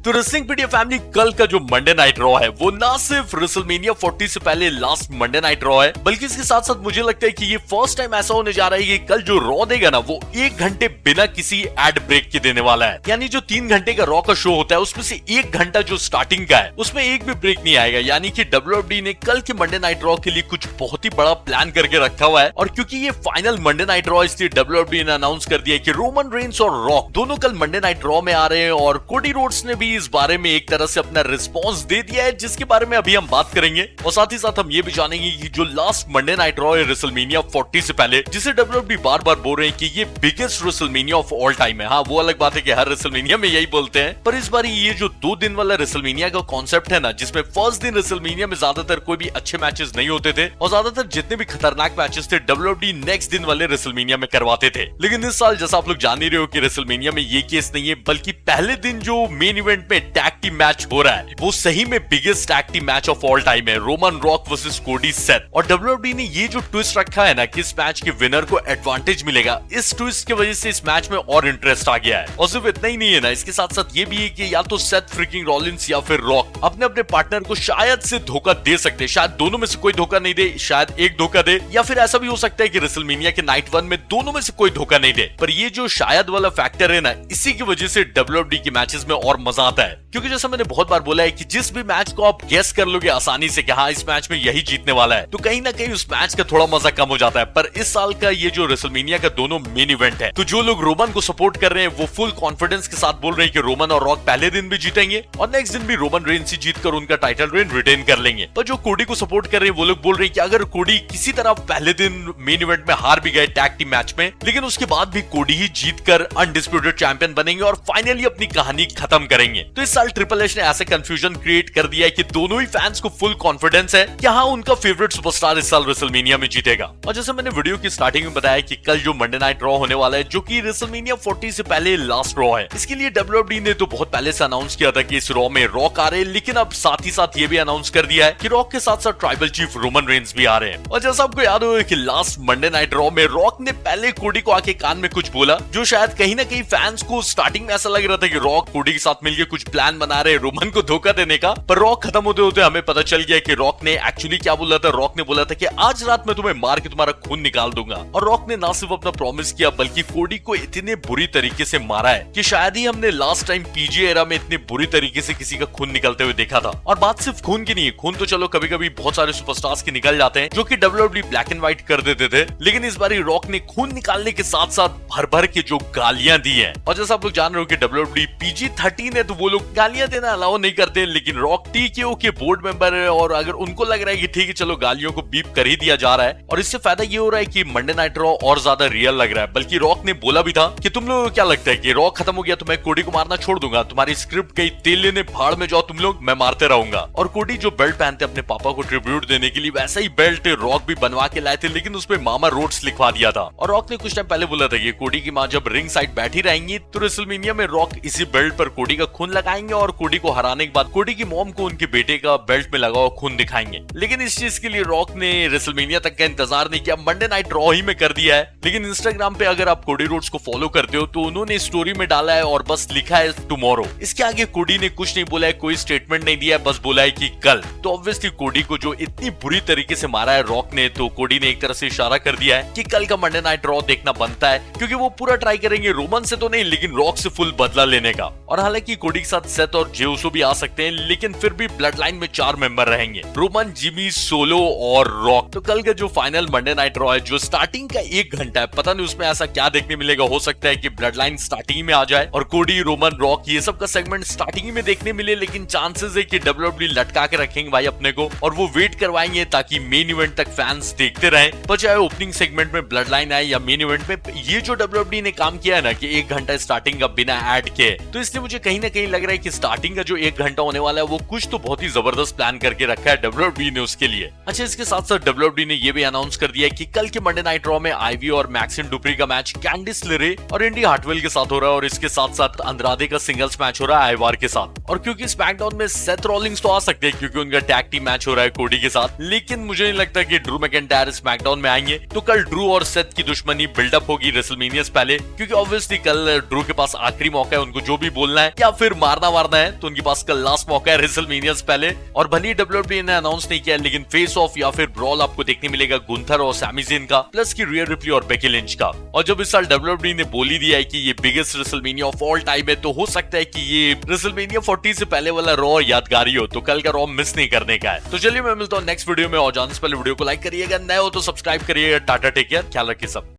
तो wrestling पीडिया family, कल का जो मंडे नाइट रॉ है वो ना सिर्फ रेसलमेनिया 40 से पहले लास्ट मंडे नाइट रॉ है, बल्कि इसके साथ साथ मुझे लगता है कि ये फर्स्ट टाइम ऐसा होने जा रहा है कि कल जो रॉ देगा ना वो 1 घंटे बिना किसी एड ब्रेक के देने वाला है। यानी जो 3 घंटे का रॉ का शो होता है उसमें से 1 घंटा जो स्टार्टिंग का है उसमें एक भी ब्रेक नहीं आएगा। यानी कि WWE ने कल के मंडे नाइट रॉ के लिए कुछ बहुत ही बड़ा प्लान करके रखा हुआ है। और क्योंकि ये फाइनल मंडे नाइट रॉ, इसलिए WWE ने अनाउंस कर दिया कि रोमन रेंस और रॉक दोनों कल मंडे नाइट रॉ में आ रहे हैं। और कोडी रोड्स ने भी इस बारे में एक तरह से अपना रिस्पॉन्स दे दिया है, जिसके बारे में अभी हम बात करेंगे। और साथ ही साथ हम ये भी जानेंगे कि जो लास्ट मंडे नाइट रॉ है रेसलमेनिया 40 से पहले, जिसे WWE बार बार बोल रहे हैं कि ये biggest WrestleMania of all time है। हाँ, वो अलग बात है कि हर रेसलमेनिया में यही बोलते हैं, पर इस बार ये जो 2 दिन वाला रेसलमेनिया का कॉन्सेप्ट है ना, जिसमें फर्स्ट दिन रेसलमेनिया में ज्यादातर कोई भी अच्छे मैचेस नहीं होते थे और ज्यादातर जितने भी खतरनाक मैचेस थे WWE नेक्स्ट दिन वाले रेसलमेनिया में करवाते थे। लेकिन इस साल जैसा आप लोग जान ही रहे हो कि रेसलमेनिया में ये केस नहीं है, बल्कि पहले दिन जो मेन इवेंट में टैग टीम मैच हो रहा है वो सही में biggest tag team match of all time है, Roman Rock versus Cody Seth. और WWE ने ये जो ट्विस्ट रखा है ना कि इस मैच के विनर को एडवांटेज मिलेगा, इस ट्विस्ट की वजह से इस मैच में और इंटरेस्ट आ गया है। और सिर्फ इतना ही नहीं है ना, इसके साथ साथ ये भी है कि या तो सेथ फ्रीकिंग रॉलिंस या फिर रॉक अपने अपने पार्टनर को शायद से धोखा दे सकते हैं। शायद दोनों में से कोई धोखा नहीं दे, शायद एक धोखा दे, या फिर ऐसा भी हो सकता है कि रेसलमेनिया के नाइट 1 में दोनों में से कोई धोखा नहीं दे। पर ये जो शायद वाला फैक्टर है ना, इसी की वजह से WWE के मैचेस में और मजा आता है। क्योंकि जैसा मैंने बहुत बार बोला है कि जिस भी मैच को आप गेस कर लोगे आसानी से कि हाँ इस मैच में यही जीतने वाला है, तो कहीं ना कहीं उस मैच का थोड़ा मजा कम हो जाता है। पर इस साल का ये जो रेसलमेनिया का दोनों मेन इवेंट है, तो जो लोग रोमन को सपोर्ट कर रहे हैं वो फुल कॉन्फिडेंस के साथ बोल रहे हैं कि रोमन और रॉक पहले दिन भी जीतेंगे और नेक्स्ट दिन भी रोमन रेंस ही जीतकर उनका टाइटल रेन रिटेन कर लेंगे। पर जो कोडी को सपोर्ट कर रहे हैं वो लोग बोल रहे हैं कि अगर कोडी किसी तरह पहले दिन मेन इवेंट में हार भी गए टैग टीम मैच में, लेकिन उसके बाद भी कोडी ही जीतकर अनडिस्प्यूटेड चैंपियन बनेंगे और फाइनली अपनी कहानी खत्म करेंगे। तो इस साल ट्रिपल एच ने ऐसा कंफ्यूजन क्रिएट कर दिया है कि दोनों ही फैंस को फुल कॉन्फिडेंस है कि हाँ उनका फेवरेट सुपरस्टार इस साल रेसलमेनिया में जीतेगा। और जैसे मैंने वीडियो की स्टार्टिंग में बताया कि कल जो मंडे नाइट रॉ होने वाला है, जो कि रेसलमेनिया 40 से पहले लास्ट रॉ है, इसके लिए WWE ने तो बहुत पहले से अनाउंस किया था कि इस रॉ में रॉक आ रहे हैं, लेकिन अब साथ ही साथ ये भी अनाउंस कर दिया है कि रॉक के साथ साथ ट्राइबल चीफ रोमन रेंस भी आ रहे हैं। और जैसा आपको याद होगा कि लास्ट मंडे नाइट रॉ में रॉक ने पहले कोडी को आके कान में कुछ बोला, जो शायद कहीं ना कहीं फैंस को स्टार्टिंग में ऐसा लग रहा था कि रॉक कोडी के साथ मिलकर कुछ प्लान बना रहे रोमन को धोखा देने का। पर रॉक खत्म होते होते हमें पता चल गया कि रॉक ने एक्चुअली क्या बोला था। रॉक ने बोला था कि आज रात में तुम्हें मार के तुम्हारा खून निकाल दूंगा। और रॉक ने ना सिर्फ अपना प्रॉमिस किया बल्कि कोडी को इतने बुरी तरीके से मारा है कि शायद ही हमने लास्ट टाइम पीजे एरा में इतने बुरी तरीके से किसी का खून निकलते हुए देखा था। और बात सिर्फ खून की नहीं है, खून तो चलो कभी कभी बहुत सारे सुपरस्टार्स के निकल जाते हैं जो कि WWE ब्लैक एंड व्हाइट कर देते थे, लेकिन इस बार रॉक ने खून निकालने के साथ साथ भर भर के जो गालियां दी हैं। और जैसा आप लोग जान रहे हो कि WWE PG-13 है तो वो लोग गालियां देना अलाउ नहीं करते, लेकिन रॉक TKO के बोर्ड मेंबर है और अगर उनको लग रहा है कि ठीक है चलो गालियों को बीप कर ही दिया जा रहा है और इससे फायदा ये हो रहा है कि मंडे नाइट रॉ और ज्यादा रियल लग रहा है। बल्कि रॉक ने बोला भी था कि तुम लोगों को क्या लगता है कि रॉ खत्म हो गया तो मैं कोडी को मारना छोड़ दूंगा, तुम्हारी स्क्रिप्ट गई तेल लेने, भाड़ में जाओ तुम लोग, मैं मारते रहूंगा। और कोडी जो बेल्ट पहनते अपने पापा को ट्रिब्यूट देने के लिए, वैसा ही बेल्ट रॉक भी बनवा के लाए थे, लेकिन उसमें मामा रोड्स लिखवा दिया था। और रॉक ने कुछ टाइम पहले बोला था कि कोडी की मां जब रिंग साइड बैठी रहेंगी तो रेसलमेनिया में रॉक इसी बेल्ट पर कोडी का खून लगाएंगे और कोडी को हराने के बाद कोडी की मॉम को उनके बेटे का बेल्ट में लगा हुआ खून दिखाएंगे। लेकिन इस चीज के लिए रॉक ने रेसलमेनिया तक का इंतजार नहीं किया, मंडे नाइट रॉ ही में कर दिया है। लेकिन इंस्टाग्राम पे अगर आप कोडी रोड्स को फॉलो करते हो तो उन्होंने स्टोरी में डाला है और बस लिखा है टुमारो। इसके आगे कोडी ने कुछ नहीं बोला है, कोई स्टेटमेंट नहीं दिया है, बस बोला है कि कल। तो ऑब्वियसली कोडी को जो इतनी बुरी तरीके से मारा है रॉक ने, तो कोडी ने एक तरह से इशारा कर दिया है कि कल का मंडे नाइट रॉ देखना बनता है, क्योंकि वो पूरा ट्राई करेंगे रोमन से तो नहीं लेकिन रॉक से फुल बदला लेने का। और हालांकि कोडी के साथ सेथ और जे उसो भी आ सकते हैं, लेकिन फिर भी ब्लड लाइन में 4 मेंबर रहेंगे, रोमन, जिमी, सोलो और रॉक। तो कल का जो फाइनल मंडे नाइट रॉ है, जो स्टार्टिंग का 1 घंटा है, पता नहीं उसमें ऐसा क्या देखने मिलेगा। हो सकता है कि ब्लड लाइन स्टार्टिंग में आ जाए और कोडी, रोमन, रॉक ये सब का सेगमेंट स्टार्टिंग में देखने मिले, लेकिन चांसेस है कि WWE लटका के रखेंगे भाई अपने को और वो वेट करवाएंगे ताकि मेन इवेंट तक फैंस देखते रहें। पर चाहे ओपनिंग सेगमेंट में ब्लड लाइन आए या मेन इवेंट में, ये जो WWE ने काम किया है ना कि 1 घंटा स्टार्टिंग का बिना एड के, तो इसलिए मुझे कहीं ना कहीं लग रहा है कि स्टार्टिंग का जो 1 घंटा होने वाला है वो कुछ तो बहुत ही जबरदस्त प्लान करके रखा है WWE ने उसके लिए। अच्छा, इसके साथ साथ WWE ने ये भी अनाउंस कर दिया है कि कल के मंडे नाइट रॉ में आईवी और मैक्सिन डुप्री का मैच कैंडिस लेरे और इंडी हार्टवेल के साथ हो रहा है और इसके साथ साथ अंद्रादे का सिंगल्स मैच हो रहा है आइवार के साथ। और क्योंकि स्मैकडाउन में सेथ रॉलिंग्स तो आ सकते हैं क्योंकि उनका टैग टीम मैच हो रहा है कोडी के साथ, लेकिन मुझे नहीं लगता कि ड्रू मैकिंटायर स्मैकडाउन में आएंगे। तो कल ड्रू और सेथ की दुश्मनी बिल्डअप होगी रेसलमेनिया से पहले, क्योंकि ऑब्वियसली कल ड्रू के पास आखिरी मौका है उनको जो भी बोलना है, या फिर मारना है तो उनके पास कल लास्ट मौका है रेसलमेनिया से पहले। और भले ही WWE ने अनाउंस नहीं किया, लेकिन फेस ऑफ या फिर ब्रॉल आपको देखने मिलेगा गुंथर और सैमी ज़ेन का, प्लस की रिया रिप्ली और बेकी लिंच का। और जब इस साल WWE ने बोल ही दिया है कि ये biggest WrestleMania of all time है, तो हो सकता है कि ये रेसलमेनिया 40 से पहले वाला रॉ यादगारी हो, तो कल का रॉ मिस नहीं करने का है। तो चलिए मैं मिलता हूँ नेक्स्ट वीडियो में, और जानने से पहले वीडियो को लाइक करिएगा, नए हो तो सब्सक्राइब करिएगा। टाटा, टेक केयर, ख्याल रखिए सब।